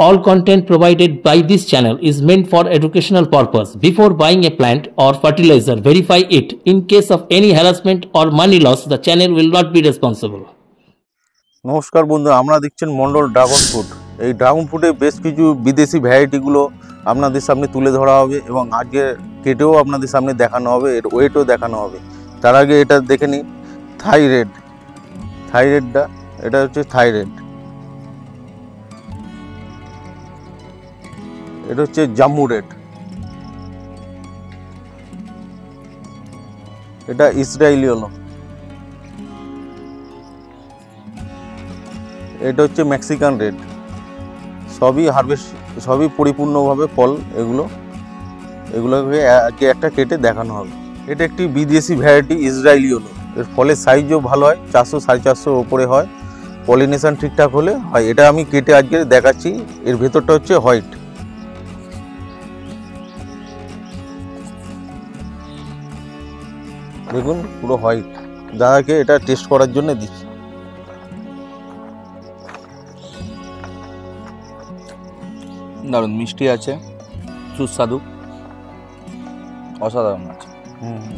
All content provided by this channel is meant for educational purpose. Before buying a plant or fertilizer, verify it. In case of any harassment or money loss, the channel will not be responsible. নমস্কার বন্ধু, আমরা দেখছেন Mondal dragon fruit. এই dragon ফ্রুটে বেশ কিছু বিদেশি ভ্যারাইটিগুলো আপনাদের সামনে তুলে ধরা হবে এবং আজকে কেটেও আপনাদের সামনে দেখানো হবে, এর ওয়েটও দেখানো হবে। তার আগে এটা দেখে নিন, থাইরেডটা এটা হচ্ছে থাইরেড, এটা হচ্ছে জাম্বু রেড, এটা ইসরায়েলি হলো, এটা হচ্ছে মেক্সিকান রেড। সবই হারভেস্ট, সবই পরিপূর্ণভাবে ফল। এগুলোকে আজকে একটা কেটে দেখানো হবে। এটা একটি বিদেশি ভ্যারাইটি ইসরায়েলি হলো। এর ফলের সাইজও ভালো হয়, 400-450 ওপরে হয়। পলিনেশন ঠিকঠাক হলে হয়। এটা আমি কেটে আজকে দেখাচ্ছি। এর ভেতরটা হচ্ছে হোয়াইট। দেখুন পুরো হোয়াইট। দাদাকে এটা টেস্ট করার জন্য দিচ্ছি। দারুণ মিষ্টি আছে, সুস্বাদু, অসাধারণ আছে।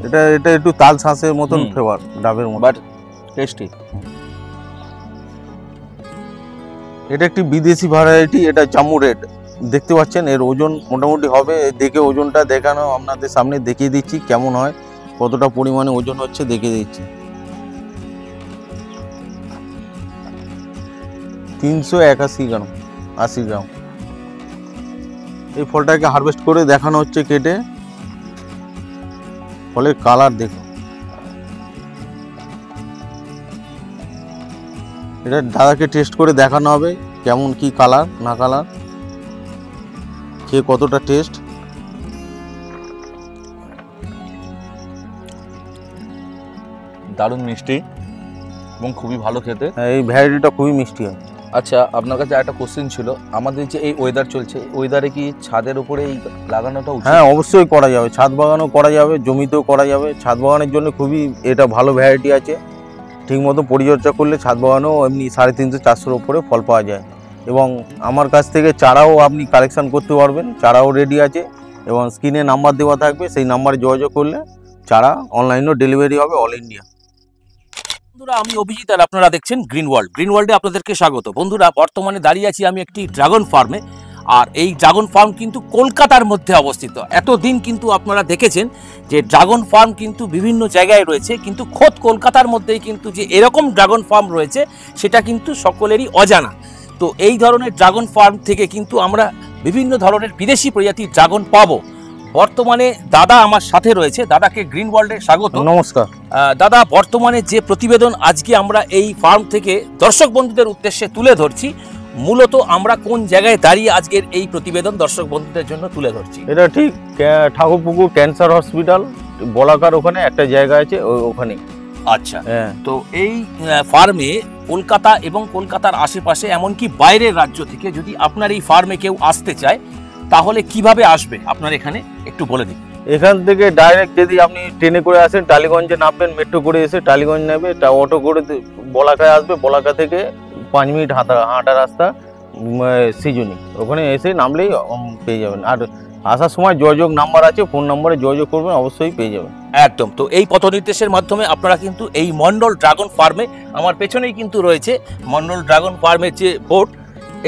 এটা একটু তাল শাঁসের মতন ফ্লেভার, ডাবের মতো, বাট টেস্টি। এটা একটি বিদেশি ভ্যারাইটি, এটা জাম্বু রেড। দেখতে পাচ্ছেন এর ওজন মোটামুটি হবে, দেখে ওজনটা দেখানো আপনাদের সামনে দেখিয়ে দিচ্ছি কেমন হয়, কতটা পরিমাণে ওজন হচ্ছে দেখিয়ে দিচ্ছি। 381 গ্রাম, 80 গ্রাম। এই ফলটাকে হারভেস্ট করে দেখানো হচ্ছে কেটে। ফলের কালার দেখুন। এটা দাদাকে টেস্ট করে দেখানো হবে কেমন কি কালার না কালার, খেয়ে কতটা টেস্ট। দারুণ মিষ্টি এবং খুবই ভালো খেতে। এই ভ্যারাইটিটা খুবই মিষ্টি হয়। আচ্ছা, আপনার কাছে একটা কোশ্চেন ছিল, আমাদের যে এই ওয়েদার চলছে, ওয়েদারে কি ছাদের উপরে এই লাগানোটা উচিত? হ্যাঁ, অবশ্যই করা যাবে। ছাদ বাগানও করা যাবে, জমিতেও করা যাবে। ছাদ বাগানের জন্য খুবই এটা ভালো ভ্যারাইটি আছে। ঠিকমতো পরিচর্যা করলে ছাদ বাগানেও এমনি 350-400 ওপরে ফল পাওয়া যায়। এবং আমার কাছ থেকে চারাও আপনি কালেকশন করতে পারবেন, চারাও রেডি আছে এবং স্ক্রিনে নাম্বার দেওয়া থাকবে, সেই নাম্বারে যোগাযোগ করলে চারা অনলাইনেও ডেলিভারি হবে অল ইন্ডিয়া। বন্ধুরা, আমি অভিজিৎ আর আপনারা দেখছেন গ্রিন ওয়ার্ল্ডে আপনাদেরকে স্বাগত। বন্ধুরা, বর্তমানে দাঁড়িয়ে আছি আমি একটি ড্রাগন ফার্মে। আর এই ড্রাগন ফার্ম কিন্তু কলকাতার মধ্যে অবস্থিত। এতদিন কিন্তু আপনারা দেখেছেন যে ড্রাগন ফার্ম কিন্তু বিভিন্ন জায়গায় রয়েছে, কিন্তু খোদ কলকাতার মধ্যেই কিন্তু যে এরকম ড্রাগন ফার্ম রয়েছে সেটা কিন্তু সকলেরই অজানা। তো এই ধরনের ড্রাগন ফার্ম থেকে কিন্তু আমরা বিভিন্ন ধরনের বিদেশি প্রজাতির ড্রাগন পাবো। বর্তমানে দাদা আমার সাথে রয়েছে, দাদাকে গ্রিন ওয়ার্ল্ডে স্বাগত। নমস্কার দাদা। বর্তমানে যে প্রতিবেদন আজকে আমরা এই ফার্ম থেকে দর্শক বন্ধুদের উদ্দেশ্যে তুলে ধরছি, মূলত আমরা কোন জায়গায় দাঁড়িয়ে আজকের এই প্রতিবেদন দর্শক বন্ধুদের জন্য তুলে ধরছি? এটা ঠিক ঠাকুরপুকুর ক্যান্সার হসপিটাল বলাকার ওখানে একটা জায়গা আছে, ওখানে। আচ্ছা, তো এই ফার্মে কলকাতা এবং কলকাতার আশেপাশে এমনকি বাইরের রাজ্য থেকে যদি আপনার এই ফার্মে কেউ আসতে চায় তাহলে কিভাবে আসবে আপনার এখানে একটু বলে দিন। এখান থেকে ডাইরেক্ট যদি আপনি ট্রেনে করে আসেন, টালিগঞ্জে নামবেন, মেট্রো করে এসে টালিগঞ্জ নেবে, অটো করে বলাকায় আসবে, বলাকা থেকে 5 মিনিট হাঁটা রাস্তা সিজনি, ওখানে এসে নামলেই পেয়ে যাবেন। আর আসার সময় যোগাযোগ নাম্বার আছে, ফোন নম্বরে যোগাযোগ করবেন, অবশ্যই পেয়ে যাবেন। একদম। তো এই পথ নির্দেশের মাধ্যমে আপনারা কিন্তু এই মন্ডল ড্রাগন ফার্মে, আমার পেছনেই কিন্তু রয়েছে মন্ডল ড্রাগন ফার্মের যে বোর্ড,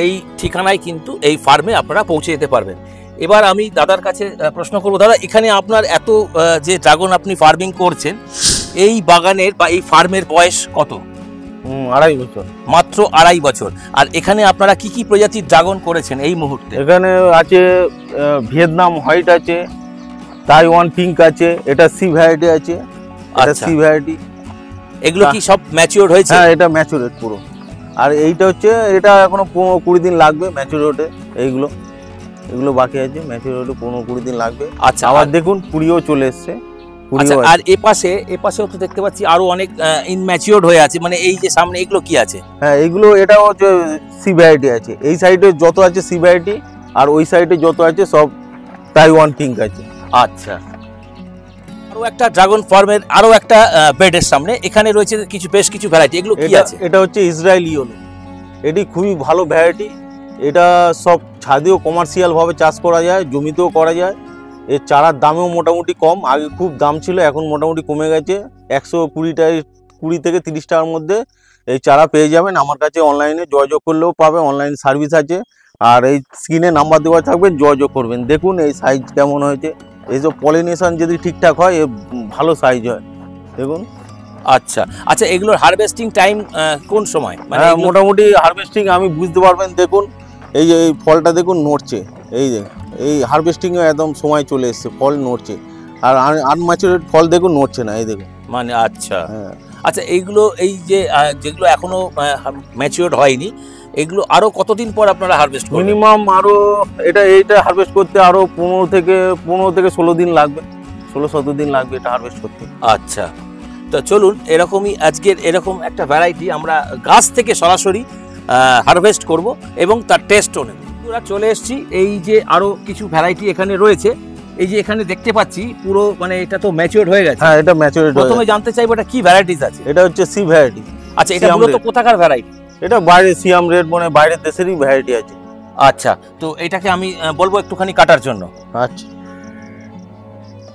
এই ঠিকানায় কিন্তু এই ফার্মে আপনারা পৌঁছে যেতে পারবেন। এবার আমি দাদার কাছে প্রশ্ন করবো, দাদা এখানে আপনার এত যে ড্রাগন আপনি ফার্মিং করছেন, এই বাগানের বা এই ফার্মের বয়স কত? 2.5 বছর। মাত্র 2.5 বছর। আর এখানে আপনারা কি কি প্রজাতির ড্রাগন করেছেন এই মুহূর্তে? এখানে আছে ভিয়েতনাম হোয়াইট আছে, তাইওয়ান পিঙ্ক আছে, এটা সি ভ্যারাইটি আছে, এটা সি ভ্যারাইটি। এগুলো কি সব ম্যাচিওর হয়েছে? হ্যাঁ, এটা ম্যাচিওর পুরো। আর এইটা হচ্ছে, এটা এখনো 15-20 দিন লাগবে ম্যাচিওর হতে। এগুলো বাকি আছে ম্যাচিওর হতে, 15-20 দিন লাগবে। আচ্ছা, আবার দেখুন কুড়িও চলে এসছে। আচ্ছা, আর এপাশেও তো দেখতে পাচ্ছি আরো অনেক ইনম্যাচিওরড হয়ে আছে, মানে এই যে সামনে এগুলো কি আছে? হ্যাঁ, এগুলো এটা হচ্ছে সি ভ্যারাইটি আছে। এই সাইডে যত আছে সি ভ্যারাইটি, আর ওই সাইডে যত আছে সব তাইওয়ান পিঙ্ক আছে। আচ্ছা, আরো একটা ড্রাগন ফার্মের আরো একটা বেডের সামনে এখানে রয়েছে বেশ কিছু ভ্যারাইটি। এগুলো কি আছে? এটা হচ্ছে ইসরায়েলি ইয়েলো। এটি খুবই ভালো ভ্যারাইটি, এটা সব ছাদেও কমার্শিয়ালভাবে চাষ করা যায়, জমিতেও করা যায়। এর চারার দামেও মোটামুটি কম, আগে খুব দাম ছিল, এখন মোটামুটি কমে গেছে। 120 থেকে 30 টাকার মধ্যে এই চারা পেয়ে যাবেন আমার কাছে। অনলাইনে যোগাযোগ করলেও পাবে, অনলাইন সার্ভিস আছে। আর এই স্ক্রিনে নাম্বার দেওয়া থাকবে, যোগাযোগ করবেন। দেখুন এই সাইজ কেমন হয়েছে, এইসব পলিনেশন যদি ঠিকঠাক হয় এ ভালো সাইজ হয়। দেখুন। আচ্ছা আচ্ছা, এগুলোর হারভেস্টিং টাইম কোন সময়? মানে মোটামুটি হারভেস্টিং আমি বুঝতে পারবেন। দেখুন এই যে এই ফলটা দেখুন নড়ছে, এই যে এই হারভেস্টিংয়ে একদম সময় চলে এসছে, ফল নড়ছে। আর আনম্যাচুরেড ফল দেখুন নড়ছে না, এই দেখুন। মানে আচ্ছা আচ্ছা, এইগুলো এই যে যেগুলো এখনো ম্যাচিওরড হয়নি, এগুলো আরো কতদিন পর আপনারা হারভেস্ট করবেন? মিনিমাম আরো এইটা হারভেস্ট করতে আরো 15 থেকে 16 দিন লাগবে, 16-17 দিন লাগবে এটা হারভেস্ট করতে। আচ্ছা, তো চলুন এরকমই আজকের এরকম একটা ভ্যারাইটি আমরা গাছ থেকে সরাসরি হারভেস্ট করব এবং তার টেস্টও নেব। আমরা চলে এসেছি, এই যে আরো কিছু ভ্যারাইটি এখানে রয়েছে। এই যে এখানে দেখতে পাচ্ছি পুরো, মানে এটা তো ম্যাচিওরড হয়ে গেছে। হ্যাঁ, এটা ম্যাচিওরড। প্রথমে জানতে চাইবো এটা কি ভ্যারাইটিস আছে? এটা হচ্ছে সি ভ্যারাইটি। আচ্ছা, এটা মূলত কোথাকার ভ্যারাইটি? এটা বাইরে সিয়াম রেড, মানে বাইরের দেশেরই ভ্যারাইটি আছে। আচ্ছা, তো এটাকে আমি বলবো একটুখানি কাটার জন্য। আচ্ছা,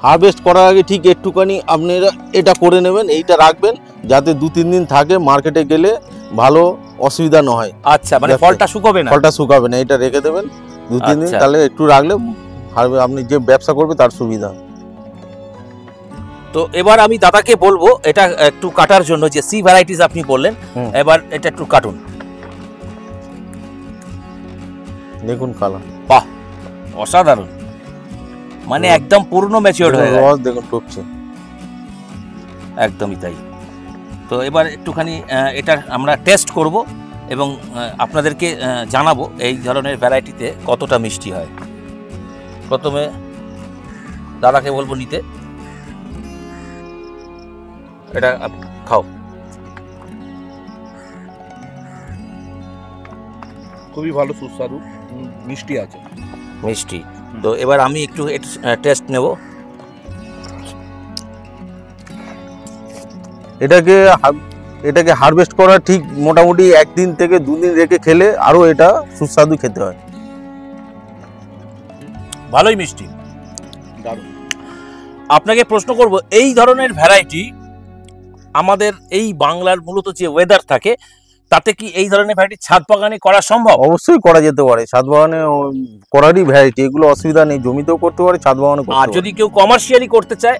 হারভেস্ট করার আগে ঠিক একটুখানি আপনারা এটা করে নেবেন, এইটা রাখবেন যাতে 2-3 দিন থাকে, মার্কেটে গেলে ভালো অসুবিধা না হয়। আচ্ছা, মানে ফলটা শুকাবে না? ফলটা শুকাবে না, এটা রেখে দেবেন 2-3 দিন, তাহলে একটু রাখলে আপনি যে ব্যবসা করবে তার সুবিধা। তো এবার আমি দাদাকে বলবো এটা একটু কাটার জন্য, যে সি ভ্যারাইটিস আপনি বললেন, এবার এটা একটু কাটুন। দেখুন কালার, বাহ অসাধারণ, মানে একদম পূর্ণ ম্যাচিওরড হয়ে গেছে। রস দেখুন টপছে, একদমই তাই। তো এবার একটুখানি এটা আমরা টেস্ট করব এবং আপনাদেরকে জানাবো এই ধরনের ভ্যারাইটিতে কতটা মিষ্টি হয়। প্রথমে দাদাকে বলবো নিতে, এটা খাও। খুবই ভালো, সুস্বাদু, মিষ্টি আছে, মিষ্টি। তো এবার আমি একটু টেস্ট নেব। এটাকে হারভেস্ট করা ঠিক মোটামুটি 1 দিন থেকে 2 দিন রেখে খেলে আরো এটা সুস্বাদু খেতে হয়। ভালোই মিষ্টি, দারুণ। আপনাকে প্রশ্ন করব, এই ধরনের ভ্যারাইটি আমাদের এই বাংলার মূলত যে ওয়েদার থাকে তাতে কি এই ধরনের ভ্যারাইটি ছাদ বাগানে করা সম্ভব? অবশ্যই করা যেতে পারে, ছাদ বাগানে করারই ভ্যারাইটি, এগুলো অসুবিধা নেই, জমিতেও করতে পারে, ছাদ বাগানে করতে আর পারে। যদি কেউ কমার্শিয়ালি করতে চায়,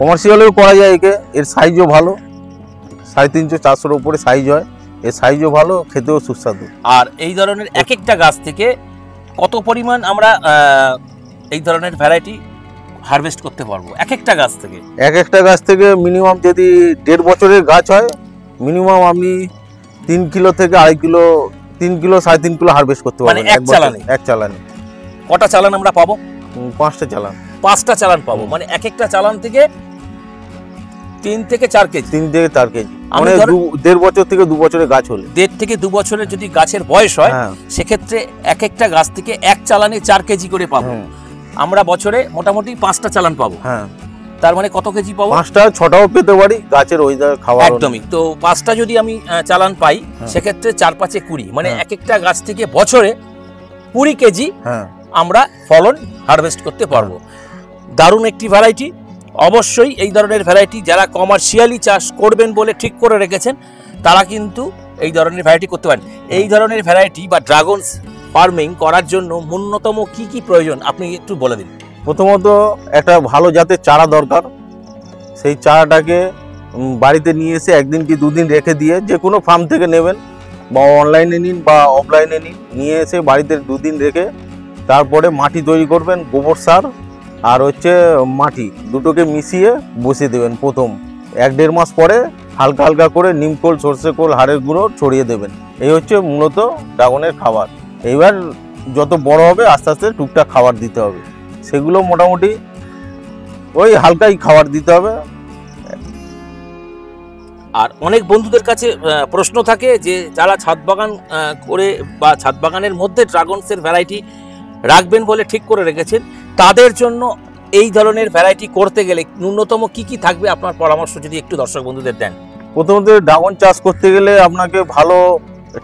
কমার্শিয়ালেও করা যায় একে। এর সাইজও ভালো, 350-400 উপরে সাইজ হয়, এর সাইজও ভালো, খেতেও সুস্বাদু। আর এই ধরনের এক একটা গাছ থেকে কত পরিমাণ আমরা এই ধরনের ভ্যারাইটি হারভেস্ট করতে পারবো এক একটা গাছ থেকে? এক একটা গাছ থেকে মিনিমাম যদি 1.5 বছরের গাছ হয়, মিনিমাম আপনি 3 কিলো থেকে 2.5 কিলো, 3 কিলো 3.5 কিলো হারভেস্ট করতে পারবেন এক চালানে। এক চালানে। কটা চালান আমরা পাবো? 5টা চালান। 5টা চালান পাবো, মানে এক একটা চালান থেকে 3 থেকে 4 কেজি। 3 থেকে 4 কেজি, মানে 1.5 বছর থেকে 2 বছরের গাছ হলে। 1.5 থেকে 2 বছরের যদি গাছের বয়স হয়, সেক্ষেত্রে এক একটা গাছ থেকে এক চালানে 4 কেজি করে পাবো। আমরা বছরে মোটামুটি 5টা চালান পাবো। হ্যাঁ, তার মানে কত কেজি পাবো? 5টা 6টাও পেতে পারি, গাছের ওইদার খাওয়া। একদমই। তো 5টা যদি আমি চালান পাই, সেক্ষেত্রে 4-5 এ 20, মানে এক একটা গাছ থেকে বছরে 20 কেজি আমরা ফলন হারভেস্ট করতে পারবো। দারুণ একটি ভ্যারাইটি। অবশ্যই এই ধরনের ভ্যারাইটি যারা কমার্শিয়ালি চাষ করবেন বলে ঠিক করে রেখেছেন, তারা কিন্তু এই ধরনের ভ্যারাইটি করতে পারেন। এই ধরনের ভ্যারাইটি বা ড্রাগন ফার্মিং করার জন্য ন্যূনতম কি কি প্রয়োজন আপনি একটু বলে দিন। প্রথমত একটা ভালো জাতের চারা দরকার। সেই চারাটাকে বাড়িতে নিয়ে এসে 1 দিন কি 2 দিন রেখে দিয়ে, যে কোনো ফার্ম থেকে নেবেন বা অনলাইনে নিন বা অফলাইনে নিন, নিয়ে এসে বাড়িতে 2 দিন রেখে তারপরে মাটি তৈরি করবেন, গোবর সার আর হচ্ছে মাটি দুটোকে মিশিয়ে বসিয়ে দেবেন। প্রথম 1-1.5 মাস পরে হালকা হালকা করে নিমখোল, সর্ষে খোল, হাড়ের গুঁড়ো ছড়িয়ে দেবেন। এই হচ্ছে মূলত ড্রাগনের খাবার। এইবার যত বড় হবে আস্তে আস্তে টুকটাক খাবার দিতে হবে, সেগুলো মোটামুটি ওই হালকাই খাবার দিতে হবে। আর অনেক বন্ধুদের কাছে প্রশ্ন থাকে যে যারা ছাদ বাগান করে বা ছাদ বাগানের মধ্যে ড্রাগনসের ভ্যারাইটি রাখবেন বলে ঠিক করে রেখেছেন, তাদের জন্য এই ধরনের ভ্যারাইটি করতে গেলে ন্যূনতম কি কি থাকবে আপনার পরামর্শ যদি একটু দর্শক বন্ধুদের দেন। প্রথমত ড্রাগন চাষ করতে গেলে আপনাকে ভালো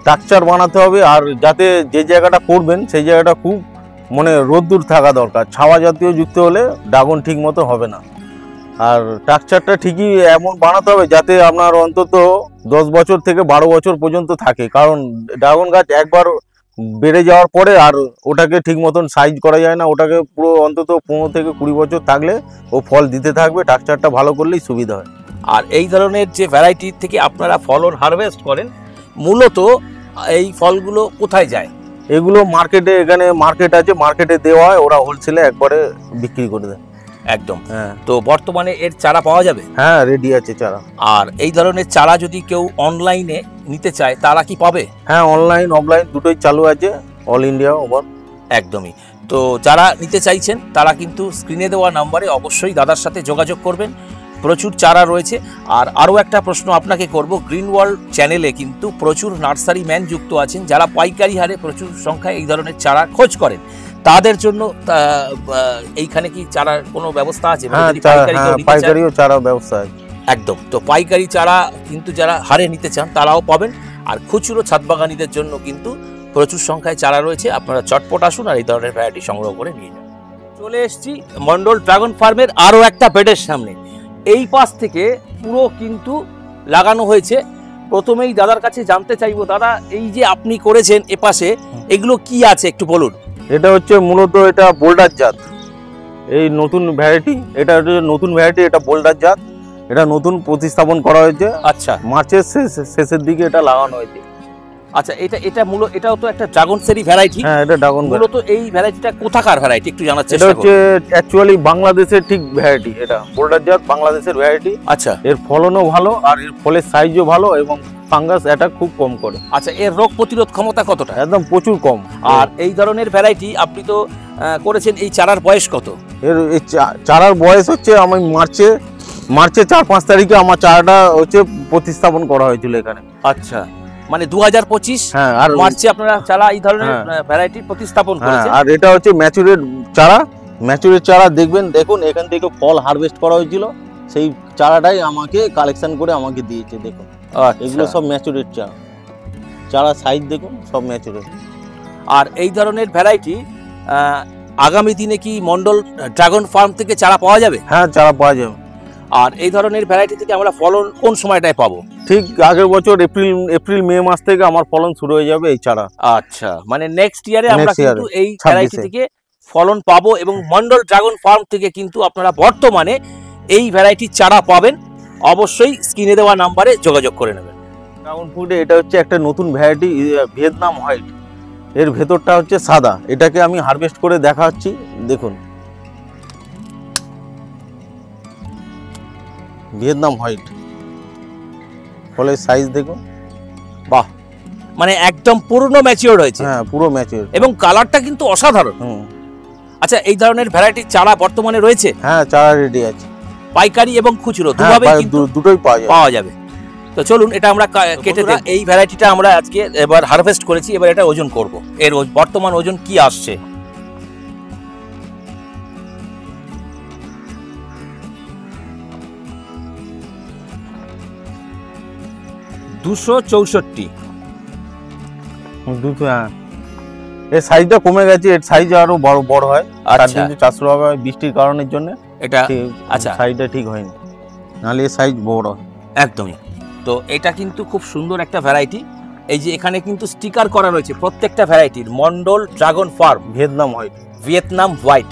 স্ট্রাকচার বানাতে হবে, আর যাতে যে জায়গাটা করবেন সেই জায়গাটা খুব মানে রোদ্দুর থাকা দরকার, ছাওয়া জাতীয় যুক্ত হলে ড্রাগন ঠিক মতো হবে না। আর স্ট্রাকচারটা ঠিকই এমন বানাতে হবে যাতে আপনার অন্তত 10 বছর থেকে 12 বছর পর্যন্ত থাকে, কারণ ড্রাগন গাছ একবার বেড়ে যাওয়ার পরে আর ওটাকে ঠিক মতন সাইজ করা যায় না, ওটাকে পুরো অন্তত 15 থেকে 20 বছর থাকলে ও ফল দিতে থাকবে। স্ট্রাকচারটা ভালো করলেই সুবিধা হয়। আর এই ধরনের যে ভ্যারাইটি থেকে আপনারা ফলন হারভেস্ট করেন, মূলত এই ফলগুলো কোথায় যায়? এগুলো মার্কেটে, এখানে মার্কেট আছে, মার্কেটে দেওয়া হয়, ওরা হোলসেলে একবারে বিক্রি করে দেয়। একদম। হ্যাঁ, তো বর্তমানে এর চারা পাওয়া যাবে? হ্যাঁ রেডি আছে চারা। আর এই ধরনের চারা যদি কেউ অনলাইনে নিতে চায় তারা কি পাবে? হ্যাঁ, অনলাইন অফলাইন দুটোই চালু আছে, অল ইন্ডিয়া ওভার। একদমই। তো যারা নিতে চাইছেন তারা কিন্তু স্ক্রিনে দেওয়া নাম্বারে অবশ্যই দাদার সাথে যোগাযোগ করবেন, প্রচুর চারা রয়েছে। আর আরও একটা প্রশ্ন আপনাকে করব, গ্রিন ওয়ার্ল্ড চ্যানেলে কিন্তু প্রচুর নার্সারি ম্যান যুক্ত আছেন যারা পাইকারি হারে প্রচুর সংখ্যায় এই ধরনের চারা খোঁজ করেন, তাদের জন্য এইখানে কি চারার কোনো ব্যবস্থা আছে? হ্যাঁ, পাইকারিও চারা ব্যবস্থা আছে। একদম। তো পাইকারি চারা কিন্তু যারা হারে নিতে চান তারাও পাবেন, আর খুচরো ছাদ বাগানিদের জন্য কিন্তু প্রচুর সংখ্যায় চারা রয়েছে। আপনারা চটপট আসুন আর এই ধরনের ভ্যারাইটি সংগ্রহ করে নিয়ে যান। চলে এসেছি মন্ডল ড্রাগন ফার্মের আরও একটা বেডের সামনে। এই পাশ থেকে পুরো কিন্তু লাগানো হয়েছে। প্রথমেই দাদার কাছে জানতে চাইবো, দাদা এই যে আপনি করেছেন এপাশে, এগুলো কি আছে একটু বলুন। এটা হচ্ছে মূলত এটা বোল্ডার জাত, এই নতুন ভ্যারাইটি, এটা হচ্ছে নতুন ভ্যারাইটি, এটা বোল্ডার জাত, এটা নতুন প্রতিস্থাপন করা হয়েছে। আচ্ছা, মার্চের শেষের দিকে এটা লাগানো হয়েছে। আচ্ছা, এটাও তো একটা ড্রাগন সেরি ভ্যারাইটি। হ্যাঁ, এটা ড্রাগন। মূলত এই ভ্যারাইটিটা কোথাকার ভ্যারাইটি একটু জানার চেষ্টা করুন। এটা করুন। হচ্ছে অ্যাকচুয়ালি বাংলাদেশের ঠিক ভ্যারাইটি, এটা বোল্ডার জাত বাংলাদেশের ভ্যারাইটি। আচ্ছা, এর ফলনও ভালো আর এর ফলের সাইজও ভালো এবং ফাঙ্গাস অ্যাটাক খুব কম করে। আচ্ছা, এর রোগ প্রতিরোধ ক্ষমতা কতটা? একদম প্রচুর কম। আর এই ধরনের ভ্যারাইটি আপনি তো করেছেন, এই চারার বয়স কত? এর এই চারার বয়স হচ্ছে, আমি মার্চে 4-5 তারিখে আমার চারাটা হচ্ছে প্রতিস্থাপন করা হয়েছিল এখানে। আচ্ছা, মানে 2025 হ্যাঁ, আর মার্চে আপনারা চারা এই ধরনের ভ্যারাইটি প্রতিস্থাপন করেছেন। আর এটা হচ্ছে ম্যাচুরেট চারা, দেখুন এখান থেকে ফল হারভেস্ট করা হয়েছিল, সেই চারাটাই আমাকে কালেকশন করে আমাকে দিয়েছে। দেখুন এগুলো সব ম্যাচুরেট চারা সাইজ দেখুন, সব ম্যাচুরেট। আর এই ধরনের ভ্যারাইটি আগামী দিনে কি মন্ডল ড্রাগন ফার্ম থেকে চারা পাওয়া যাবে? হ্যাঁ, চারা পাওয়া যাবে। আর এই ধরনের ভ্যারাইটি থেকে আমরা ফলন কোন সময়টায় পাবো? ঠিক আগের বছর এপ্রিল মে মাস থেকে আমার ফলন শুরু হয়ে যাবে এই চারা। আচ্ছা, মানে নেক্সট ইয়ারে আমরা কিন্তু এই ভ্যারাইটি থেকে ফলন পাবো, এবং মন্ডল ড্রাগন ফার্ম থেকে কিন্তু আপনারা বর্তমানে এই ভ্যারাইটির চারা পাবেন। অবশ্যই স্ক্রিনে দেওয়া নাম্বারে যোগাযোগ করে নেবেন। ড্রাগন ফ্রুটে এটা হচ্ছে একটা নতুন ভ্যারাইটি, ভিয়েতনাম হোয়াইট। এর ভেতরটা হচ্ছে সাদা, এটাকে আমি হারভেস্ট করে দেখাচ্ছি। দেখুন ভিয়েতনাম হোয়াইট, ফলের সাইজ দেখুন। বাহ, মানে একদম পুরনো ম্যাচিওর হয়েছে। হ্যাঁ, পুরো ম্যাচিওর এবং কালারটা কিন্তু অসাধারণ। আচ্ছা, এই ধরনের ভ্যারাইটির চারা বর্তমানে রয়েছে? হ্যাঁ, চারা রেডি আছে, পাইকারি এবং খুচরো দুটোই পাওয়া যাবে। তো চলুন এটা আমরা কেটে দিই। এই ভ্যারাইটিটা আমরা আজকে এবার হারভেস্ট করেছি, এবার এটা ওজন করব। এর বর্তমান ওজন কি আসছে? হ্যাঁ, এর সাইজটা কমে গেছে, এর সাইজ আরো বড় হয়। আর 400 টাকা বৃষ্টির কারণের জন্য এটা আচ্ছা সাইজটা ঠিক হয়নি, নাহলে এর সাইজ বড়। একদমই। তো এটা কিন্তু খুব সুন্দর একটা ভ্যারাইটি। এই যে এখানে কিন্তু স্টিকার করা রয়েছে প্রত্যেকটা ভ্যারাইটির, Mondal dragon farm Vietnam white.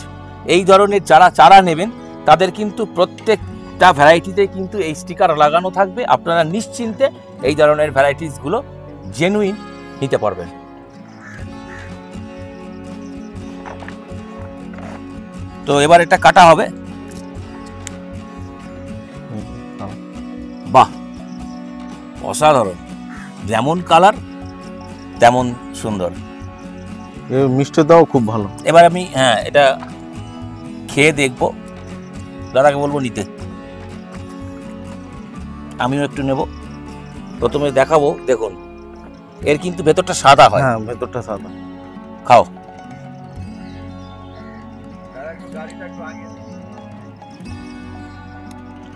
এই ধরনের যারা চারা নেবেন তাদের কিন্তু প্রত্যেকটা ভ্যারাইটিতে কিন্তু এই স্টিকার লাগানো থাকবে। আপনারা নিশ্চিন্তে এই ধরনের ভ্যারাইটিসগুলো জেনুইন নিতে পারবেন। তো এবার এটা কাটা হবে। বাহ, অসাধারণ, যেমন কালার তেমন সুন্দর, এর মিষ্টতাও খুব ভালো। এবার আমি এটা খেয়ে দেখবো, দাদাকে বলবো নিতে, আমিও একটু নেব। প্রথমে দেখাবো, দেখুন এর কিন্তু ভেতরটা সাদা হয়। হ্যাঁ, ভেতরটা সাদা। খাও।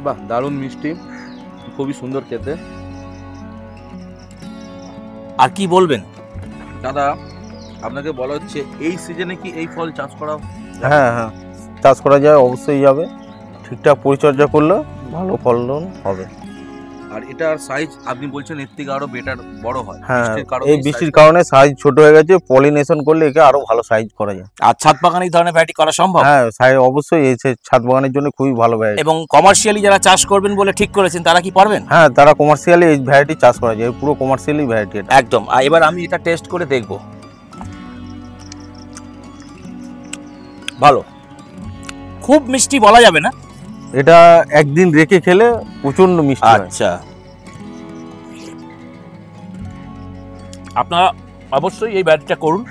বাহ, দারুণ মিষ্টি, খুবই সুন্দর খেতে। আর কি বলবেন? দাদা আপনাকে বলা হচ্ছে এই সিজনে কি এই ফল চাষ করা? হ্যাঁ হ্যাঁ, চাষ করা যায়, অবশ্যই যাবে। ঠিকঠাক পরিচর্যা করলে ভালো ফলন হবে। আর এটার সাইজ আপনি বলছেন এর থেকে আরো বেটার বড় হয়? হ্যাঁ, বৃষ্টির কারণে এই বৃষ্টির কারণে সাইজ ছোট হয়ে গেছে, পলিনেশন করলে একে আরো ভালো সাইজ করা যায়। আর ছাদ বাগানে এই ধরনের ভ্যারাইটি করা সম্ভব? হ্যাঁ, সাইজ অবশ্যই এই ছাদ বাগানের জন্য খুবই ভালো ভ্যারাইটি। এবং কমার্শিয়ালি যারা চাষ করবেন বলে ঠিক করেছেন তারা কি পারবেন? হ্যাঁ, তারা কমার্শিয়ালি এই ভ্যারাইটি চাষ করা যায়, পুরো কমার্শিয়ালি ভ্যারাইটি এটা। একদম। আর এবার আমি এটা টেস্ট করে দেখব। ভালো, খুব মিষ্টি বলা যাবে না, এটা একদিন রেখে খেলে প্রচন্ড মিষ্টি হয়। আচ্ছা, আপনারা অবশ্যই এই ভ্যারাইটিটা করুন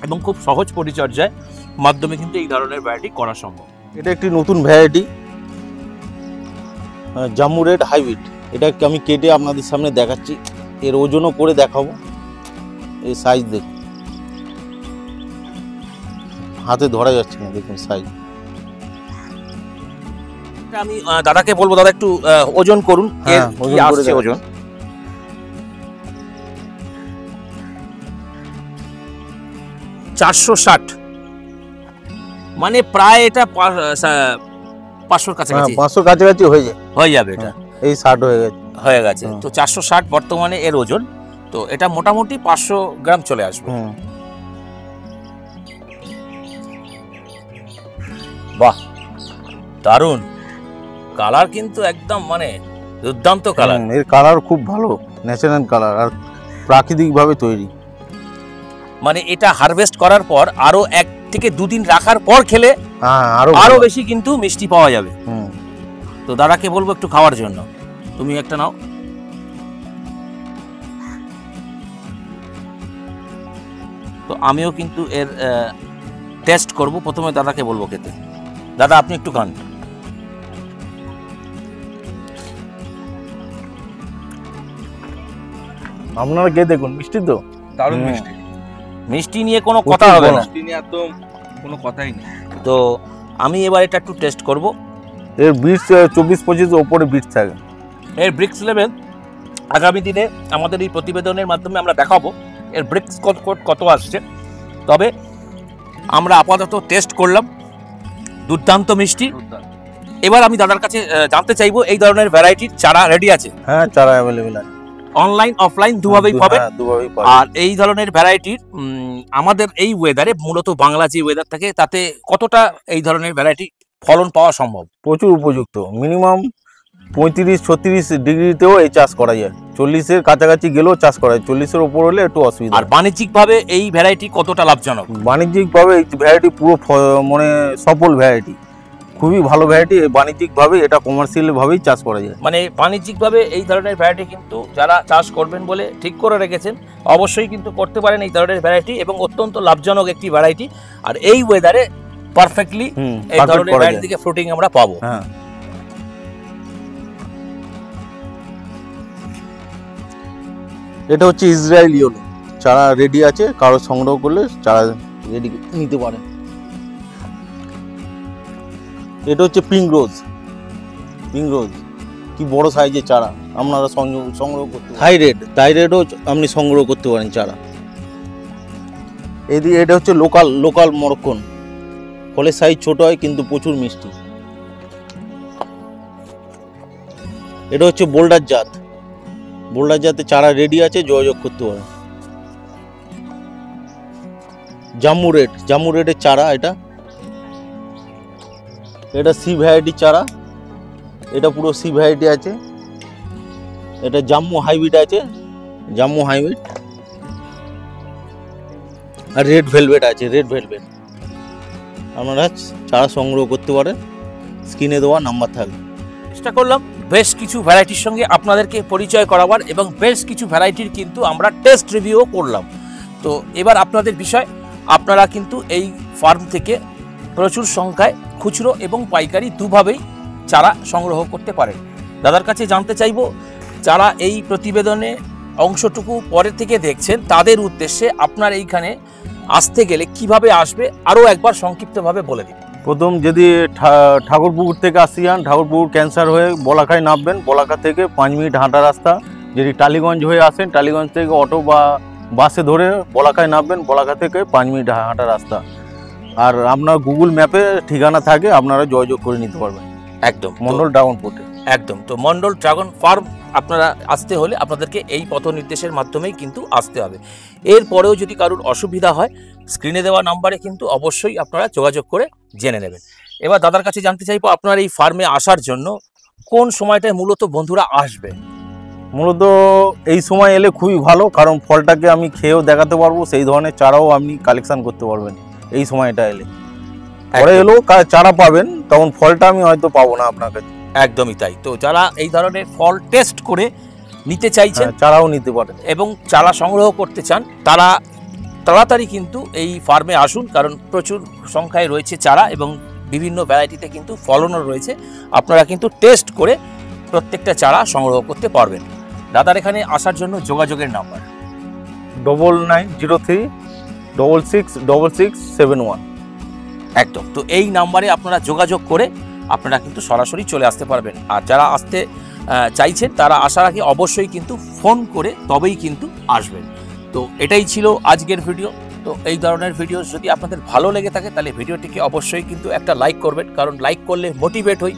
এবং খুব সহজ পরিচর্যায় মাধ্যমে কিন্তু এই ধরনের ভ্যারাইটি করা সম্ভব। এটা একটি নতুন ভ্যারাইটি, জাম্বু রেড হাইব্রিড। এটা আমি কেটে আপনাদের সামনে দেখাচ্ছি, এর ওজনও করে দেখাবো। এই সাইজ দেখুন, হাতে ধরা যাচ্ছে না, দেখুন সাইজ। আমি দাদাকে বলবো, দাদা একটু ওজন করুন। হ্যাঁ, কি ওজন করে আসছে দেখাচ্ছি। ওজন? 460, মানে প্রায় এটা 500 কাছাকাছি 500 কাছাকাছি হয়ে যাবে। এটা এই 60 হয়ে গেছে। তো 460 বর্তমানে এর ওজন। তো এটা মোটামুটি 500 গ্রাম চলে আসবে। বাহ, দারুণ কালার, কিন্তু একদম মানে দুর্দান্ত কালার। এর কালার খুব ভালো, ন্যাচারাল কালার আর প্রাকৃতিক ভাবে তৈরি। মানে এটা হারভেস্ট করার পর আরো 1 থেকে 2 দিন রাখার পর খেলে আরো বেশি কিন্তু মিষ্টি পাওয়া যাবে। তো দাদাকে বলবো একটু খাওয়ার জন্য। তুমি একটা নাও। তো আমিও কিন্তু এর টেস্ট করব। প্রথমে দাদাকে বলবো খেতে। দাদা আপনি একটু খান। আপনারা কে দেখুন, মিষ্টি তো দারুণ মিষ্টি। মিষ্টি নিয়ে কোনো কথা হবে না, মিষ্টি নিয়ে একদম কোনো কথাই নেই। তো আমি এবার এটা একটু টেস্ট করব। এর বিটস 24-25 উপরে বিটস থাকে। এর ব্রিক্স লেভেল আগামী দিনে আমাদের এই প্রতিবেদনের মাধ্যমে আমরা দেখাবো এর ব্রিক্স কত আসছে। তবে আমরা আপাতত টেস্ট করলাম, দুর্দান্ত মিষ্টি। এবার আমি দাদার কাছে জানতে চাইবো, এই ধরনের ভ্যারাইটির চারা রেডি আছে? হ্যাঁ, চারা অ্যাভেলেবেল আছে, অনলাইন অফলাইন দুভাবেই পাবেন। দুভাবেই পাবেন। আর এই ধরনের ভ্যারাইটির আমাদের এই ওয়েদারে, মূলত বাংলা যে ওয়েদার থাকে, তাতে কতটা এই ধরনের ভ্যারাইটি ফলন পাওয়া সম্ভব? প্রচুর উপযুক্ত, মিনিমাম 35-36 ডিগ্রিতেও এই চাষ করা যায়। 40-এর কাছাকাছি গেলেও চাষ করা যায়, 40-এর উপর হলে একটু অসুবিধা। আর বাণিজ্যিকভাবে এই ভ্যারাইটি কতটা লাভজনক? বাণিজ্যিকভাবে এই ভ্যারাইটি পুরো মানে সফল ভ্যারাইটি, খুবই ভালো ভ্যারাইটি। বাণিজ্যিকভাবে এটা কমার্শিয়াল ভাবেই চাষ করা যায়। মানে বাণিজ্যিকভাবে এই ধরনের ভ্যারাইটি কিন্তু যারা চাষ করবেন বলে ঠিক করে রেখেছেন, অবশ্যই কিন্তু করতে পারেন এই ধরনের ভ্যারাইটি, এবং অত্যন্ত লাভজনক একটি ভ্যারাইটি। আর এই ওয়েদারে পারফেক্টলি এই ধরনের ভ্যারাইটি থেকে ফ্রুটিং আমরা পাবো। হ্যাঁ, এটা হচ্ছে ইসরায়েল ইয়েলো, চারা রেডি আছে, কারো সংগ্রহ করলে চারা রেডি নিতে পারে। এটা হচ্ছে পিঙ্ক রোজ, কি বড় সাইজের চারা, আপনারা সংগ্রহ করতে পারেন। থাইরয়েডও আপনি সংগ্রহ করতে পারেন চারা। এদিকে এটা হচ্ছে লোকাল মরক্কন, ফলের সাইজ ছোট হয় কিন্তু প্রচুর মিষ্টি। এটা হচ্ছে বোল্ডার জাতের চারা রেডি আছে, যোগাযোগ করতে পারেন। জাম্বু রেডের চারা, এটা সি ভ্যারাইটির চারা, এটা পুরো সি ভ্যারাইটি আছে। এটা জাম্বু হাইব্রিড আছে, আর রেড ভেলভেট আছে, আপনারা চারা সংগ্রহ করতে পারেন, স্ক্রিনে দেওয়া নাম্বার থাকবে। চেষ্টা করলাম বেশ কিছু ভ্যারাইটির সঙ্গে আপনাদেরকে পরিচয় করাবার, এবং বেশ কিছু ভ্যারাইটির কিন্তু আমরা টেস্ট রিভিউও করলাম। তো এবার আপনাদের বিষয়, আপনারা কিন্তু এই ফার্ম থেকে প্রচুর সংখ্যায় খুচরো এবং পাইকারি দুভাবেই চারা সংগ্রহ করতে পারেন। দাদার কাছে জানতে চাইব, যারা এই প্রতিবেদনে অংশটুকু পরে থেকে দেখছেন, তাদের উদ্দেশ্যে আপনার এইখানে আসতে গেলে কিভাবে আসবে আরও একবার সংক্ষিপ্তভাবে বলে দিন। প্রথম যদি ঠাকুরপুকুর থেকে আসতে যান, ঠাকুরপুকুর ক্যান্সার হয়ে বলাখায় নামবেন, বলাখা থেকে 5 মিনিট হাঁটা রাস্তা, যদি টালিগঞ্জ হয়ে আসেন, টালিগঞ্জ থেকে অটো বা বাসে ধরে বলাকায় নামবেন, বলাকা থেকে 5 মিনিট হাঁটা রাস্তা। আর আপনার গুগল ম্যাপে ঠিকানা থাকে, আপনারা যোগাযোগ করে নিতে পারবেন। একদম মন্ডল ড্রাগন ফ্রুটে। একদম। তো মন্ডল ড্রাগন ফার্ম আপনারা আসতে হলে আপনাদেরকে এই পথ নির্দেশের মাধ্যমেই কিন্তু আসতে হবে। এরপরেও যদি কারোর অসুবিধা হয়, স্ক্রিনে দেওয়া নাম্বারে কিন্তু অবশ্যই আপনারা যোগাযোগ করে জেনে নেবেন। এবার দাদার কাছে জানতে চাইবো, আপনার এই ফার্মে আসার জন্য কোন সময়টায় মূলত বন্ধুরা আসবে? মূলত এই সময় এলে খুবই ভালো, কারণ ফলটাকে আমি খেয়েও দেখাতে পারবো, সেই ধরনের চারাও আপনি কালেকশন করতে পারবেন এই সময়টা এলে। পরে এলেও চারা পাবেন, তখন ফলটা আমি হয়তো পাবো না আপনার কাছে। একদমই তাই। তো যারা এই ধরনের ফল টেস্ট করে নিতে চাইছেন, চারাও নিতে পারেন এবং চারা সংগ্রহ করতে চান, তারা তাড়াতাড়ি কিন্তু এই ফার্মে আসুন, কারণ প্রচুর সংখ্যায় রয়েছে চারা এবং বিভিন্ন ভ্যারাইটিতে কিন্তু ফলনও রয়েছে। আপনারা কিন্তু টেস্ট করে প্রত্যেকটা চারা সংগ্রহ করতে পারবেন। দাদার এখানে আসার জন্য যোগাযোগের নাম্বার 9903666671। একদম। তো এই নাম্বারে আপনারা যোগাযোগ করে আপনারা কিন্তু সরাসরি চলে আসতে পারবেন। আর যারা আসতে চাইছেন তারা আসার আগে অবশ্যই কিন্তু ফোন করে তবেই কিন্তু আসবেন। তো এটাই ছিল আজকের ভিডিও। তো এই ধরনের ভিডিও যদি আপনাদের ভালো লেগে থাকে তাহলে ভিডিওটিকে অবশ্যই কিন্তু একটা লাইক করবেন, কারণ লাইক করলে মোটিভেট হই,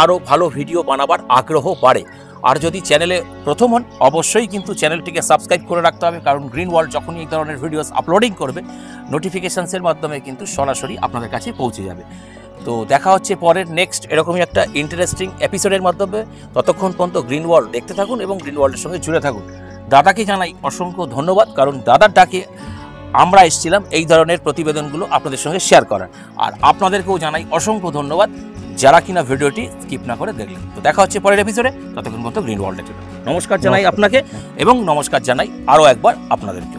আরও ভালো ভিডিও বানাবার আগ্রহ বাড়ে। আর যদি চ্যানেলে প্রথম হন অবশ্যই কিন্তু চ্যানেলটিকে সাবস্ক্রাইব করে রাখতে হবে, কারণ গ্রিন ওয়ার্ল্ড যখনই এই ধরনের ভিডিওস আপলোডিং করবে নোটিফিকেশানসের মাধ্যমে কিন্তু সরাসরি আপনাদের কাছে পৌঁছে যাবে। তো দেখা হচ্ছে পরের নেক্সট এরকমই একটা ইন্টারেস্টিং এপিসোডের মাধ্যমে। ততক্ষণ পর্যন্ত গ্রিন ওয়ার্ল্ড দেখতে থাকুন এবং গ্রিন ওয়ার্ল্ডের সঙ্গে জুড়ে থাকুন। দাদাকে জানাই অসংখ্য ধন্যবাদ, কারণ দাদার ডাকে আমরা এসেছিলাম এই ধরনের প্রতিবেদনগুলো আপনাদের সঙ্গে শেয়ার করার। আর আপনাদেরকেও জানাই অসংখ্য ধন্যবাদ যারা কিনা ভিডিওটি স্কিপ না করে দেখলেন। তো দেখা হচ্ছে পরের এপিসোডে, ততক্ষণ পর্যন্ত গ্রিন ওয়ার্ল্ডের জন্য নমস্কার জানাই আপনাকে, এবং নমস্কার জানাই আরও একবার আপনাদেরকে।